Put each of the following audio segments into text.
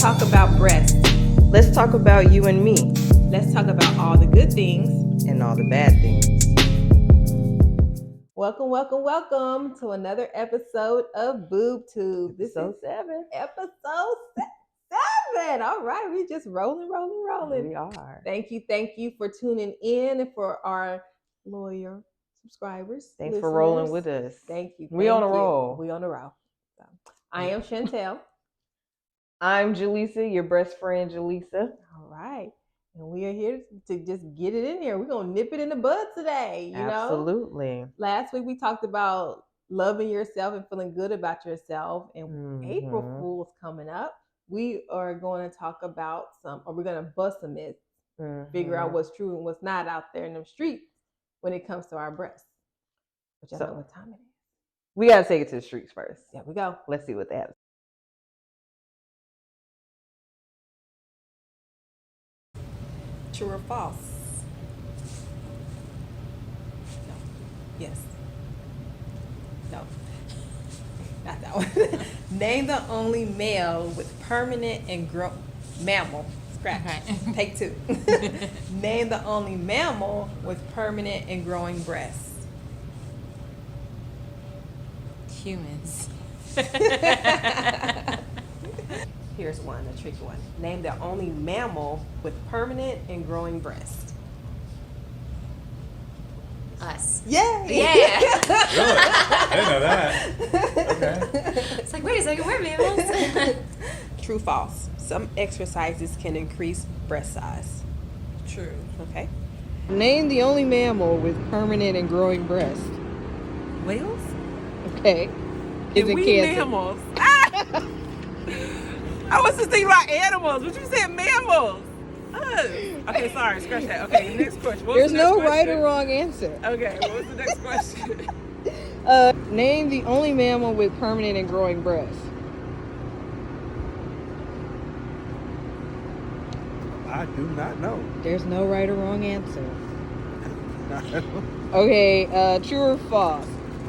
talk about breasts. Let's talk about you and me. Let's talk about all the good things and all the bad things. Welcome to another episode of Boobtube. This is 7. Episode 7. All right, we just rolling. We are. Thank you for tuning in and for our loyal subscribers. Thanks for rolling with us. Thank you. We on a roll. We on a roll. So, I am Chantel. I'm Jaleesa, your best friend, Jaleesa. All right. And we are here to just get it in there. We're going to nip it in the bud today. You Absolutely. know? Last week we talked about loving yourself and feeling good about yourself. And April Fool's coming up. We are going to talk about we're going to bust some myths, figure out what's true and what's not out there in the streets when it comes to our breasts. Which I know what time it is. We got to take it to the streets first. There we go. Let's see what that is. True or false? No. Yes. No. Not that one. Name the only male with permanent and mammal. Scratch. Okay. Take 2. Name the only mammal with permanent and growing breasts. Humans. Here's one, a tricky one. Name the only mammal with permanent and growing breasts. Us. Yay! Yeah. Really? I didn't know that. Okay. It's like, wait a second, we're mammals. True, false. Some exercises can increase breast size. True. Okay. Name the only mammal with permanent and growing breasts. Whales? Okay. Is it cancer? Mammals. I was just thinking about animals, but you said mammals. Okay, sorry, scratch that. Okay, next question. There's no right or wrong answer. Okay, what was the next question? Name the only mammal with permanent and growing breasts. I do not know. There's no right or wrong answer. Okay, true or false?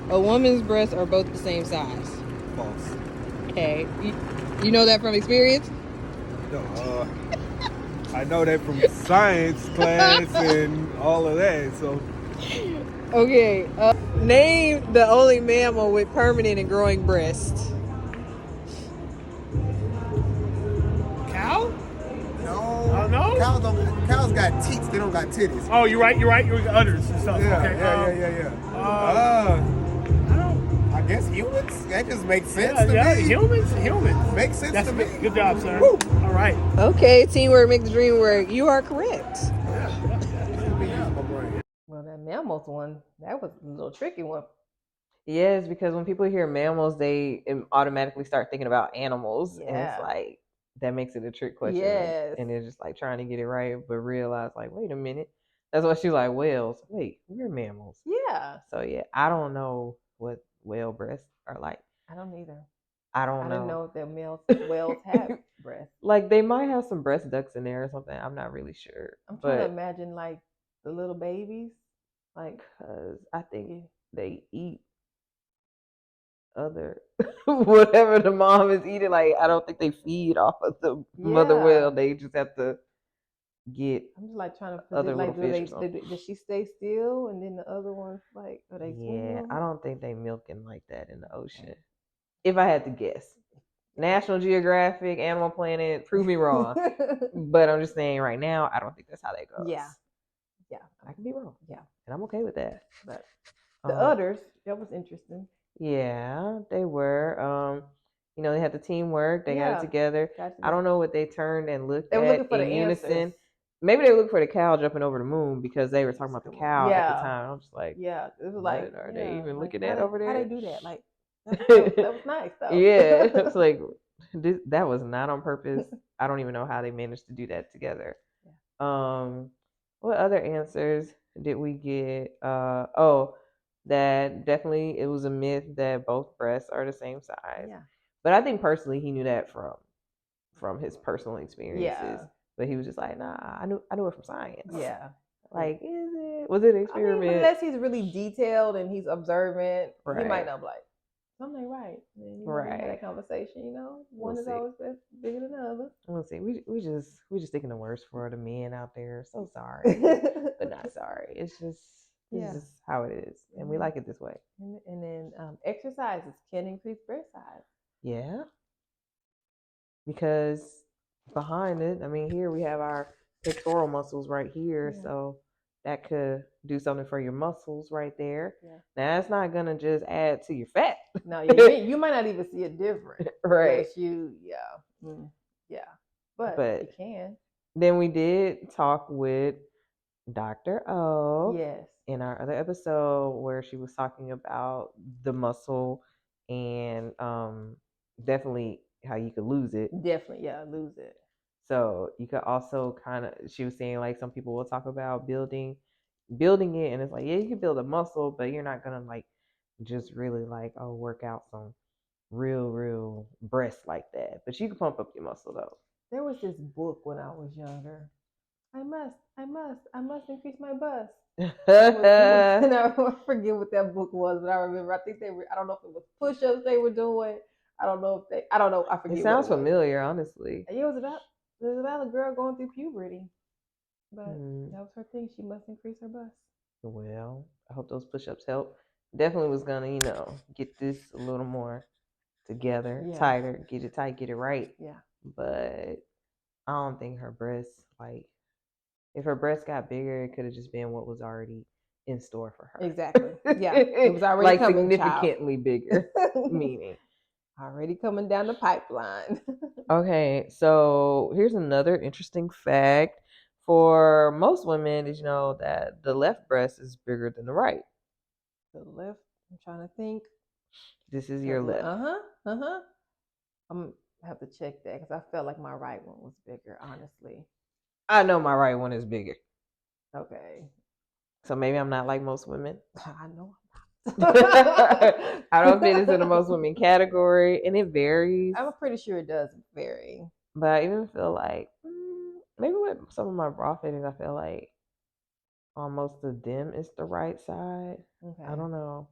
A woman's breasts are both the same size. False. Okay. You know that from experience? No, I know that from science class and all of that. So. Okay. Name the only mammal with permanent and growing breasts. Cow? No. No? Cows got teats. They don't got titties. Oh, you're right. You're udders and stuff. Yeah, Okay. yeah. I don't. I guess humans. That just makes sense to me. Humans. Makes sense to me. Good job, sir. Woo. All right. Okay, teamwork makes the dream work. You are correct. Well, that mammals one, that was a little tricky one. Yes, because when people hear mammals, they automatically start thinking about animals. Yeah. And it's like, that makes it a trick question. Yes. And they're just like trying to get it right, but realize like, wait a minute. That's why she's like, whales. Wait, we're mammals. Yeah. So yeah, I don't know what whale breasts are like. I don't either. I don't know. I didn't know that whales have breasts. Like they might have some breast ducts in there or something. I'm not really sure. I'm trying to imagine like the little babies. Like, because I think they eat other whatever the mom is eating. Like I don't think they feed off of the mother whale. They just have to get. I'm just like trying to put other it like, little fish. does she stay still and then the other ones like are they? Yeah, I don't think they milking like that in the ocean. If I had to guess, National Geographic, Animal Planet, prove me wrong. But I'm just saying right now, I don't think that's how that goes. Yeah, I can be wrong. Yeah, and I'm okay with that. But the udders, that was interesting. Yeah, they were. They had the teamwork. They got it together. I don't know what they turned and looked at looking for in the unison. Answers. Maybe they were looking for the cow jumping over the moon because they were talking about the cow at the time. I'm just like, it was like, are they even looking at over there? How they do that? Like, that was nice though. Yeah, it's like that was not on purpose. I don't even know how they managed to do that together. Yeah. What other answers did we get? That definitely it was a myth that both breasts are the same size. Yeah. But I think personally he knew that from his personal experiences. Yeah. But he was just like, nah, I knew it from science. Yeah. Like, was it an experiment? Unless he's really detailed and he's observant, he might not be like, something ain't right. And, you know, Right. we had that conversation. You know, one is always bigger than the other. We'll see. We just thinking the worst for the men out there. So sorry, but not sorry. It's just how it is, and we like it this way. And then exercises can increase breast size. Yeah, because behind it, I mean, here we have our pectoral muscles right here, so that could do something for your muscles right there. Yeah. Now, that's not gonna just add to your fat. No, you might not even see it different, right? But you can. Then we did talk with Dr. O. Yes. In our other episode where she was talking about the muscle and definitely how you could lose it. Definitely, lose it. So you could also she was saying like some people will talk about building it, and it's like, yeah, you can build a muscle, but you're not gonna like just really like work out some real breasts like that. But you can pump up your muscle though. There was this book when I was younger. I must increase my bust. And I forget what that book was, but I remember. I think I don't know if it was push-ups they were doing. I don't know. I forget. It sounds familiar, honestly. It was about a girl going through puberty, but that was her thing. She must increase her bust. Well, I hope those push-ups help. Definitely was gonna, get this a little more together, tighter, get it tight, get it right. Yeah. But I don't think her breasts, like, if her breasts got bigger, it could have just been what was already in store for her. Exactly. Yeah. It was already like coming, significantly bigger, meaning. Already coming down the pipeline. Okay, so here's another interesting fact. For most women, did you know that the left breast is bigger than the right? The left, I'm trying to think. This is your left. I'm gonna have to check that because I felt like my right one was bigger, honestly. I know my right one is bigger. Okay. So maybe I'm not like most women. I know I don't fit into the most women category, and it varies. I'm pretty sure it does vary. But I even feel like maybe with some of my bra fittings, I feel like almost the dim is the right side. Okay. I don't know.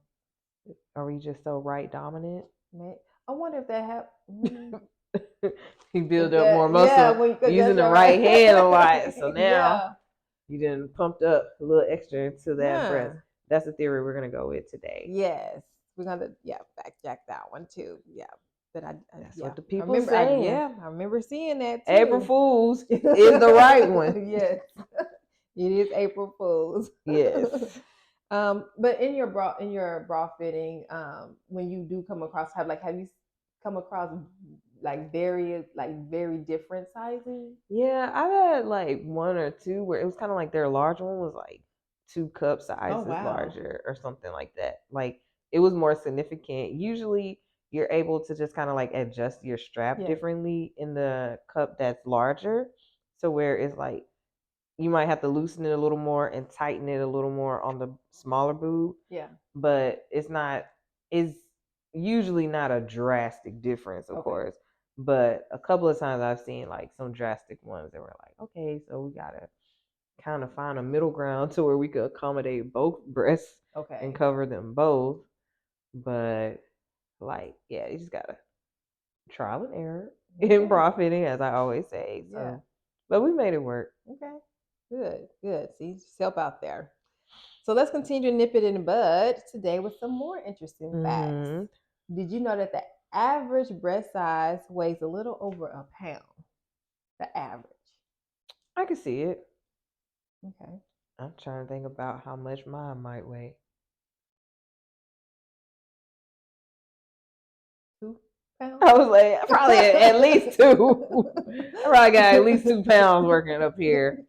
Are we just so right dominant? I wonder if that happens. You build up more muscle using the right hand a lot. So now you done pumped up a little extra into that breast. That's the theory we're going to go with today. Yes. We're going to, fact check that one too. Yeah. But that's what the people say. I remember seeing that too. April Fool's is the right one. Yes. It is April Fool's. Yes. But in your bra fitting, when you do come across, have you come across very different sizing? Yeah, I've had like one or two where it was kind of like their large one was like 2 cup sizes larger or something like that. Like it was more significant. Usually you're able to just kind of like adjust your strap differently in the cup that's larger. So where it's like you might have to loosen it a little more and tighten it a little more on the smaller boob. Yeah. But it's usually not a drastic difference, of course. But a couple of times I've seen like some drastic ones that were like, okay, so we gotta kind of find a middle ground to where we could accommodate both breasts and cover them both. But like, yeah, you just gotta trial and error in bra fitting, as I always say. So, yeah. But we made it work. Okay. Good. See, self out there. So let's continue to nip it in the bud today with some more interesting facts. Did you know that the average breast size weighs a little over a pound? The average. I can see it. Okay. I'm trying to think about how much mine might weigh. 2 pounds? I was like, probably at least 2. I probably got at least 2 pounds working up here.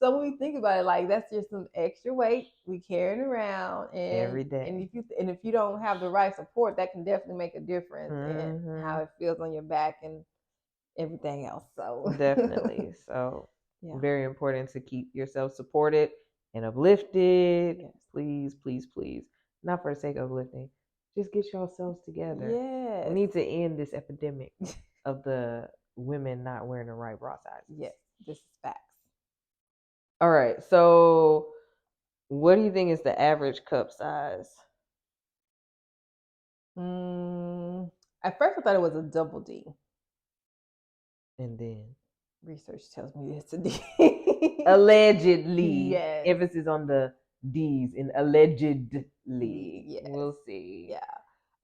So when we think about it, like that's just some extra weight we carrying around every day. And if you don't have the right support, that can definitely make a difference in how it feels on your back and everything else. So definitely. So very important to keep yourself supported and uplifted. Yes. Please. Not for the sake of uplifting. Just get yourselves together. Yes. We need to end this epidemic of the women not wearing the right bra size. Yes, this is facts. All right, so what do you think is the average cup size? I At first, I thought it was a double D. And then research tells me it's a D. Allegedly. Yes. Emphasis on the D's in allegedly. Yes. We'll see. Yeah.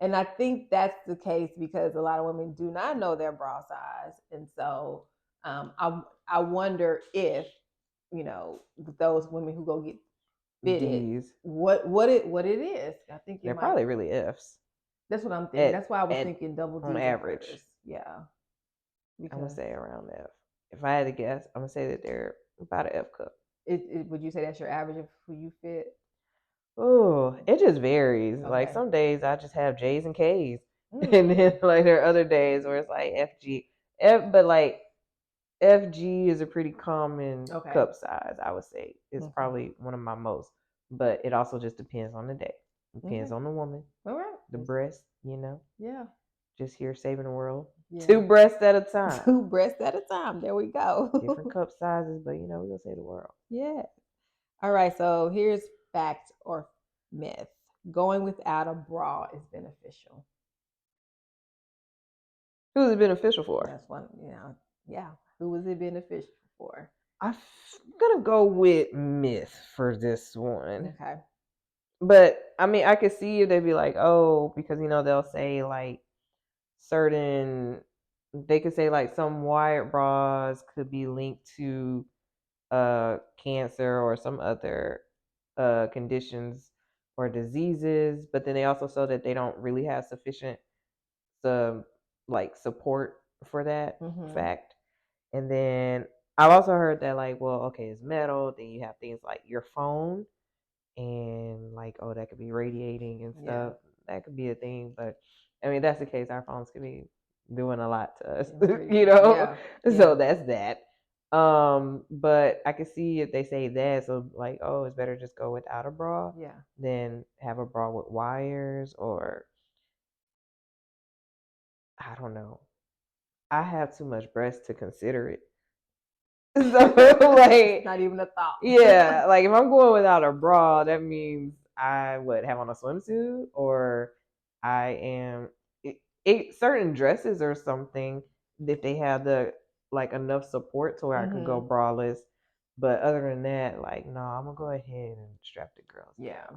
And I think that's the case because a lot of women do not know their bra size. And so I wonder if, those women who go get fitted, D's. what it is. I think they're probably really F's. That's what I'm thinking. That's why I was thinking double D's on average. Yeah. I'm gonna say around F. If I had to guess, I'm gonna say that they're about an F cup. Would you say that's your average of who you fit? Oh, it just varies. Okay. Like some days I just have J's and K's, and then like there are other days where it's like FG, but like FG is a pretty common cup size. I would say it's probably one of my most, but it also just depends on the day. Depends on the woman. All right. The breast, Yeah. Just here saving the world. Yeah. 2 breasts at a time. 2 breasts at a time. There we go. Different cup sizes, but we're gonna save the world. Yeah. All right. So here's fact or myth. Going without a bra is beneficial. Who is it beneficial for? That's one. Yeah. Who is it beneficial for? I'm gonna go with myth for this one. Okay. But I mean, I could see if they'd be like, oh, because they'll say like they could say like some wired bras could be linked to cancer or some other conditions or diseases, but then they also show that they don't really have sufficient support for that fact. And then I've also heard that like, well, okay, it's metal, then you have things like your phone and like, oh, that could be radiating and stuff. That could be a thing, but I mean, that's the case. Our phones could be doing a lot to us, So that's that. But I could see if they say that, so like, oh, it's better just go without a bra than have a bra with wires, or I don't know. I have too much breast to consider it. So like, not even a thought. Yeah, like if I'm going without a bra, that means I would have on a swimsuit, or I am certain dresses or something if they have the like enough support to where I could go braless. But other than that, like, no, I'm gonna go ahead and strap the girls. Yeah,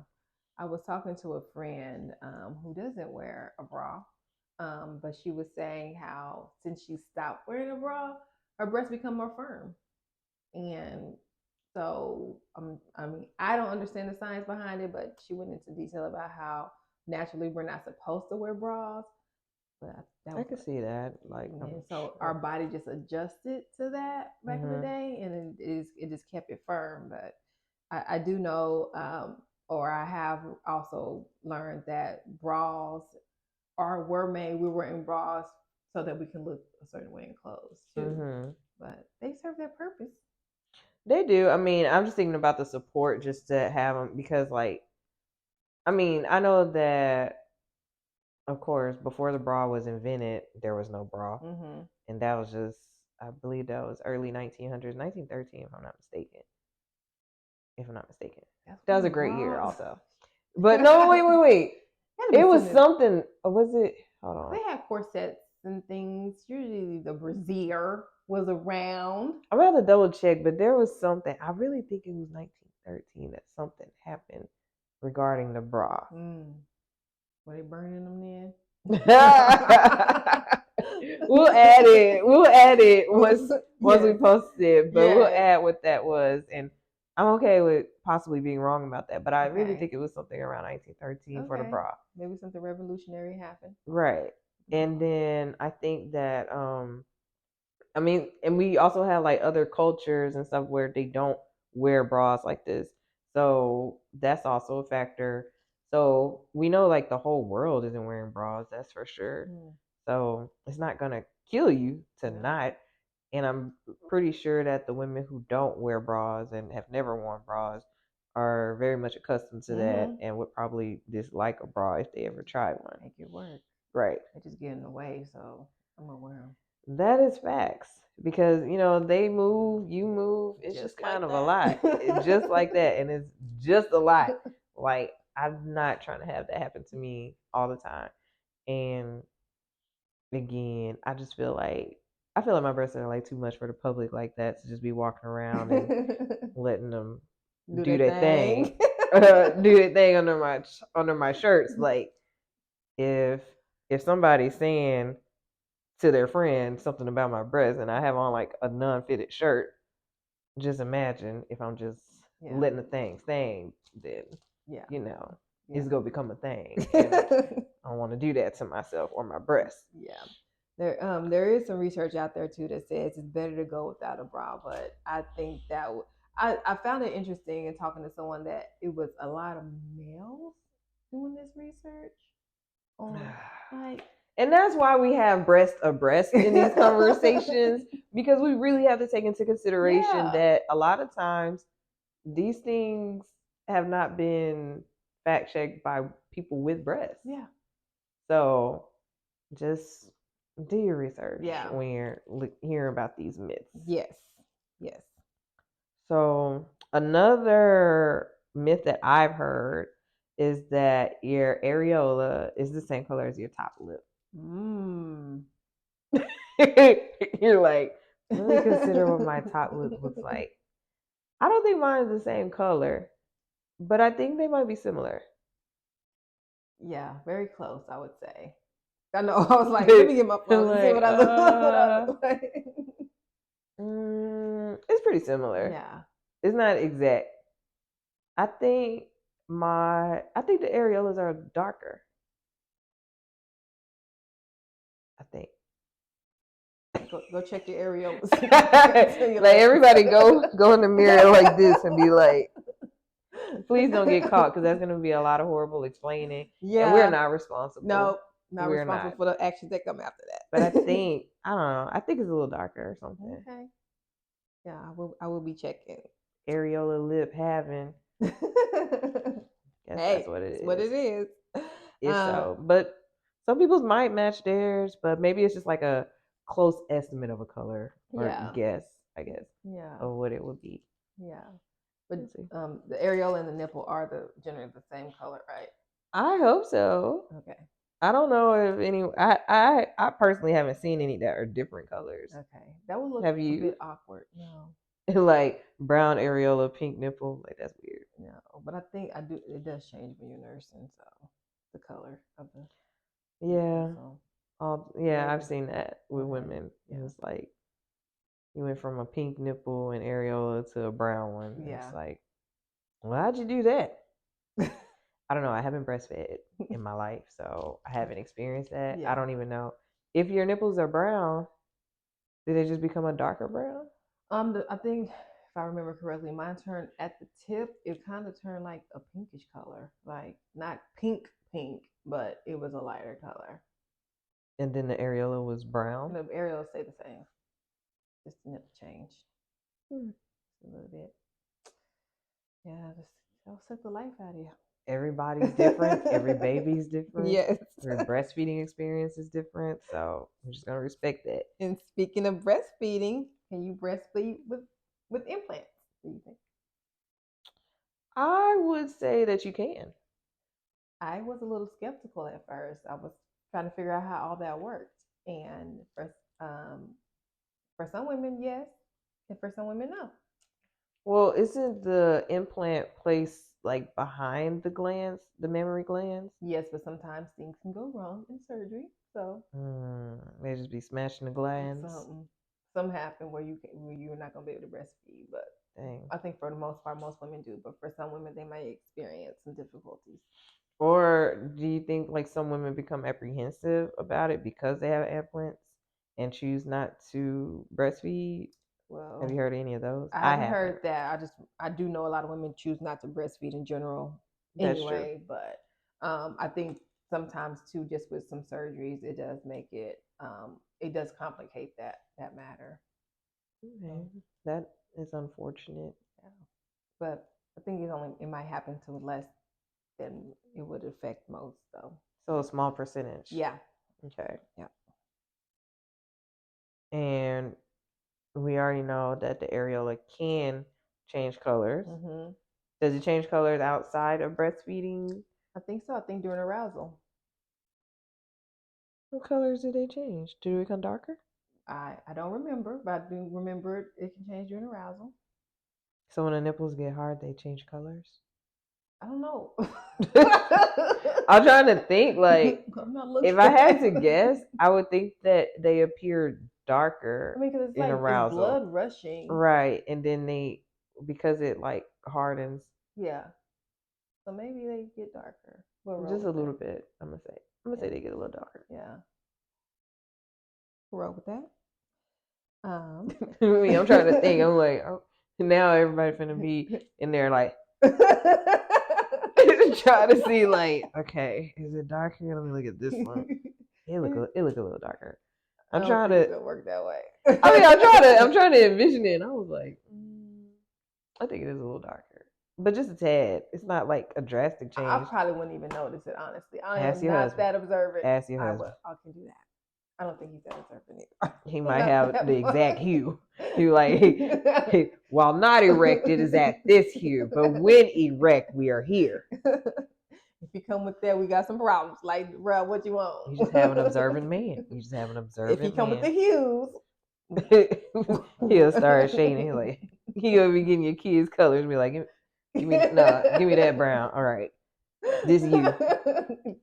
I was talking to a friend who doesn't wear a bra, but she was saying how since she stopped wearing a bra, her breasts become more firm. And so, I mean, I don't understand the science behind it, but she went into detail about how naturally we're not supposed to wear bras. But I could see that. Like, so our body just adjusted to that back in the day, and it just kept it firm. But I do know, or I have also learned that bras were made. We're wearing bras so that we can look a certain way in clothes too. But they serve their purpose. They do. I mean, I'm just thinking about the support just to have them because, like, I mean, I know that, of course, before the bra was invented, there was no bra. And that was just, I believe that was early 1900s, 1913, if I'm not mistaken. That was a great year also. But no, wait. It was something, was it? Hold on. They had corsets and things. Usually the brassiere was around. I'm gonna have to double check, but there was something. I really think it was 1913 that something happened regarding the bra. Were they burning them then? We'll add it once we post it, but we'll add what that was, and I'm okay with possibly being wrong about that, but I really think it was something around 1913 for the bra. Maybe something revolutionary happened. Right. And then I think that I mean, and we also have like other cultures and stuff where they don't wear bras like this. So that's also a factor. So we know like the whole world isn't wearing bras, that's for sure. So it's not gonna kill you to not. And I'm pretty sure that the women who don't wear bras and have never worn bras are very much accustomed to that and would probably dislike a bra if they ever tried one. Make it work. Right. They just get in the way, so I'm gonna wear them. That is facts. Because, they move, you move. It's just kind of a lot. It's just like that. And it's just a lot. Like, I'm not trying to have that happen to me all the time. And again, I feel like my breasts are like too much for the public like that to just be walking around and letting them do their thing. Do their thing under my shirts. Like if somebody's saying to their friend something about my breasts and I have on like a non-fitted shirt, just imagine if I'm just letting the thing then it's gonna become a thing. And I don't want to do that to myself or my breasts. Yeah. There is some research out there too that says it's better to go without a bra, but I think that I found it interesting in talking to someone that it was a lot of males doing this research on like. And that's why we have breast abreast in these conversations, because we really have to take into consideration that a lot of times these things have not been fact checked by people with breasts. Yeah. So just do your research when you're hearing about these myths. Yes. So another myth that I've heard is that your areola is the same color as your top lip. You're like, let me consider what my top lip looks like. I don't think mine is the same color, but I think they might be similar. Yeah, very close, I would say. I know. I was like, let me get my phone and see what I look like. It's pretty similar. Yeah. It's not exact. I think the areolas are darker. I think. Go check your areolas. Like everybody go in the mirror like this and be like, please don't get caught, because that's gonna be a lot of horrible explaining. Yeah. And we're not responsible. No, not responsible for the actions that come after that. But I don't know. I think it's a little darker or something. Okay. Yeah, I will be checking. Areola lip having. That's what it is. What it is. So, but some people's might match theirs, but maybe it's just like a close estimate of a color or guess, I guess. Yeah. Of what it would be. Yeah. But the areola and the nipple are generally the same color, right? I hope so. Okay. I don't know if any. I personally haven't seen any that are different colors. Okay, that would look a bit awkward. No. Like brown areola, pink nipple, like that's weird. No, but I think it does change when you're nursing, so the color of the. Yeah. I've seen that with women. Yeah. It was like you went from a pink nipple and areola to a brown one. Yeah. It's like, well, how'd you do that? I don't know. I haven't breastfed in my life, so I haven't experienced that. Yeah. I don't even know if your nipples are brown. Did they just become a darker brown? I think if I remember correctly, mine turned at the tip. It kind of turned like a pinkish color, like not pink, but it was a lighter color. And then the areola was brown. And the areola stayed the same. Just the nipple changed a little bit. Yeah, that'll suck the life out of you. Everybody's different. Every baby's different. Yes. Every breastfeeding experience is different. So I'm just gonna respect that. And speaking of breastfeeding, can you breastfeed with implants? Do you think? I would say that you can. I was a little skeptical at first. I was trying to figure out how all that worked, and for some women, yes, and for some women, no. Well, isn't the implant placed like behind the glands, the mammary glands? Yes, but sometimes things can go wrong in surgery. So they just be smashing the glands. Some happen where you're not gonna be able to breastfeed, but I think for the most part, most women do. But for some women, they might experience some difficulties. Or do you think like some women become apprehensive about it because they have implants and choose not to breastfeed? Well, have you heard any of those? I haven't heard that. I do know a lot of women choose not to breastfeed in general anyway. But I think sometimes too, just with some surgeries, it does make it it does complicate that matter. Okay. That is unfortunate. Yeah. But I think it might happen to less than it would affect most, though. So a small percentage. Yeah. Okay. Yeah. And we already know that the areola can change colors. Mm-hmm. Does it change colors outside of breastfeeding? I think so. I think during arousal. What colors did they change? Did it become darker? I don't remember, but I do remember it can change during arousal. So when the nipples get hard, they change colors? I don't know. I'm trying to think, like, if I had to guess, I would think that they appear darker. I mean, because it's like arousal. It's blood rushing. Right. And then because it like hardens. Yeah. So maybe they get darker. Just a little bit, I'm going to say they get a little darker. Yeah. We'll roll with that. I'm trying to think. I'm like, oh, now everybody finna be in there like trying to see like, okay, is it darker? Let me look at this one. It look a little darker. I'm trying to. It doesn't work that way. I mean, I'm trying to envision it. And I was like, I think it is a little darker, but just a tad. It's not like a drastic change. I probably wouldn't even notice it, honestly. I Ask am your not husband. that observant. Ask your husband. I can do that. I don't think he's that observant either. He might have the exact hue. He like, while not erected is at this hue, but when erect, we are here. If you come with that, we got some problems. Like, bro, what you want? You just have an observant man. You just have an observant man. If you come with the hues, he'll start shading. He'll like, he'll be getting your kids' colors and be like, give me that brown. All right. This you.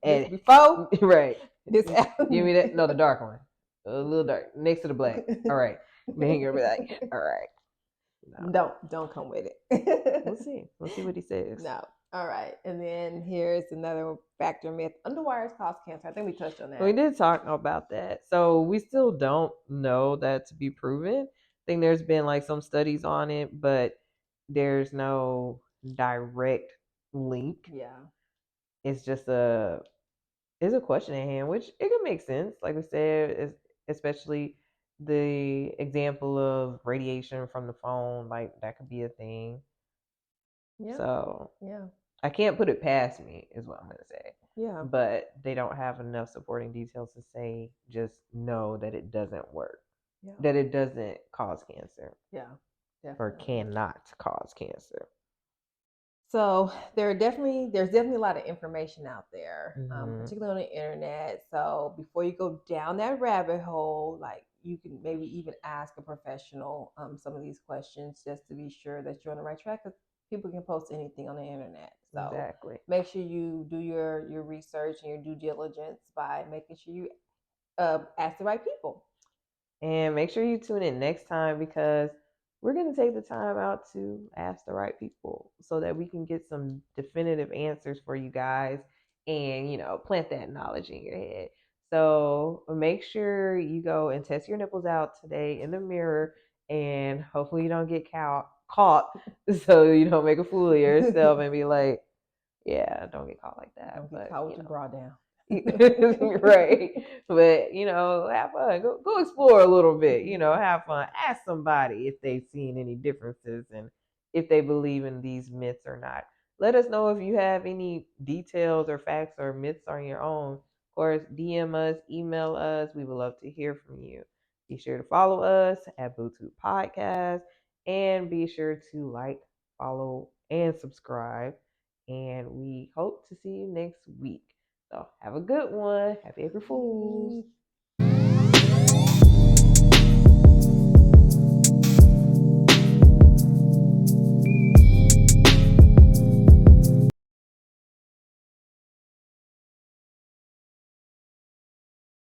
And before? Right. Give me that. No, the dark one. A little dark. Next to the black. All right. Then you'll be like, all right. No. Don't come with it. We'll see. We'll see what he says. No. All right. And then here's another factor myth. Underwires cause cancer. I think we touched on that. We did talk about that. So we still don't know that to be proven. I think there's been like some studies on it, but there's no direct link. Yeah. It's just a question at hand, which it could make sense. Like we said, especially the example of radiation from the phone, like that could be a thing. Yeah. So yeah, I can't put it past me, is what I'm gonna say. Yeah. But they don't have enough supporting details to say just know that it doesn't work. Yeah. That it doesn't cause cancer. Yeah. Definitely. Or cannot cause cancer. So there's definitely a lot of information out there, particularly on the internet. So before you go down that rabbit hole, like you can maybe even ask a professional some of these questions just to be sure that you're on the right track. Because people can post anything on the internet. So exactly. Make sure you do your research and your due diligence by making sure you ask the right people. And make sure you tune in next time because we're going to take the time out to ask the right people so that we can get some definitive answers for you guys and, plant that knowledge in your head. So make sure you go and test your nipples out today in the mirror and hopefully you don't get caught so you don't make a fool of yourself and be like, yeah, don't get caught like that. Don't get caught with your bra down. Right. But, have fun. Go explore a little bit, have fun. Ask somebody if they've seen any differences and if they believe in these myths or not. Let us know if you have any details or facts or myths on your own. Of course, DM us, email us. We would love to hear from you. Be sure to follow us at Boobtube Podcast and be sure to like, follow, and subscribe. And we hope to see you next week. So have a good one. Happy April Fools.